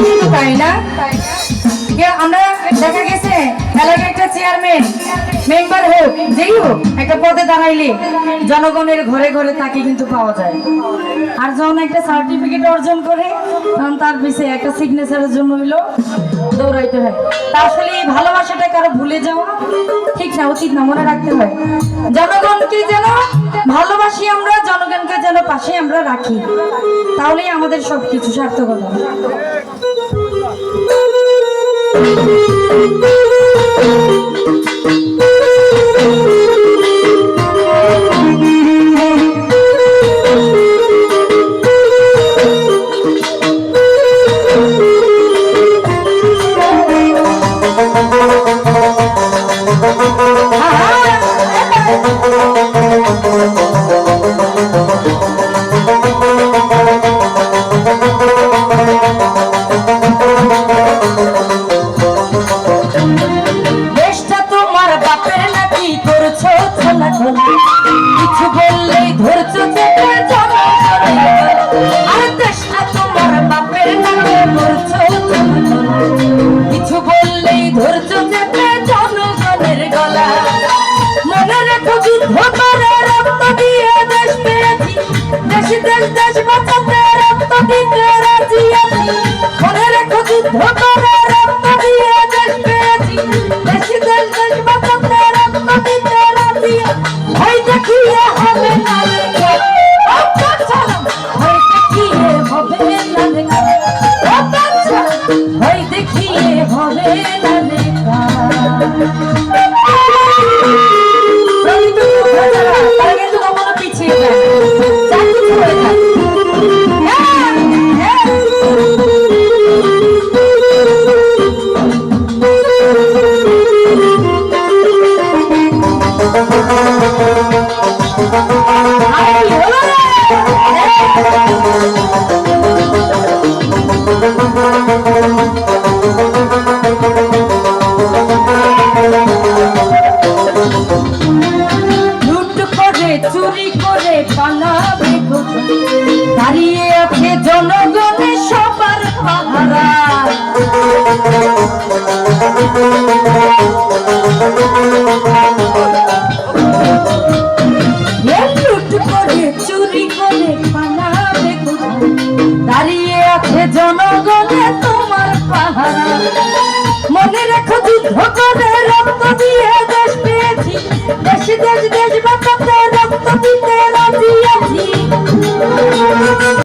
কিন্তু তাই না? আমরা দেখা গেছে এলাকায় একটা চেয়ারম্যান মেম্বার হোক যেই হোক একটা পদে দাঁড়াইলে জনগণের ঘরে ঘরে তাকে কিন্তু পাওয়া যায়। আর যখন একটা সার্টিফিকেট অর্জন করে তখন তার পিছিয়ে একটা সিগনেচারের জন্য হইলো দৌড়াইতে হয়। তা আসলে এই ভালোবাসাটা কারো ভুলে যাওয়া ঠিক না, উচিত না, মনে রাখতে হয়। জনগণকে যেন ভালোবাসি আমরা, জনগণকে যেন পাশে আমরা রাখি, তাহলেই আমাদের সবকিছু সার্থকতা। কিছু বললেই ধরছো চেপে আর দেশটা তোমার বাপের নামে মরছো, কিছু বললেই ধরছো চেপে জনগণের গলা। মনে রেখো যুদ্ধ করে রক্ত দিয়ে দেশ পেয়েছি, দেশ দেশ দেশ বাঁচাতে রক্ত দিতে রাজি আছি। মনে রেখো যুদ্ধ করে রক্ত দিয়ে দেশ পেয়েছি, দেশ দেশ দেশ বাঁচাতে রক্ত দিতে রাজি আছি। ভয় দেখিয়ে হবে না রেখা, ভয় দেখিয়ে হবে না রেখা, ভয় দেখিয়ে হবে না রেখা। তারা কিন্তু কখনো পিছিয়ে যায়, যা কিছু হয়ে যায়। চুরি করে পালাবে দাঁড়িয়ে আছে জন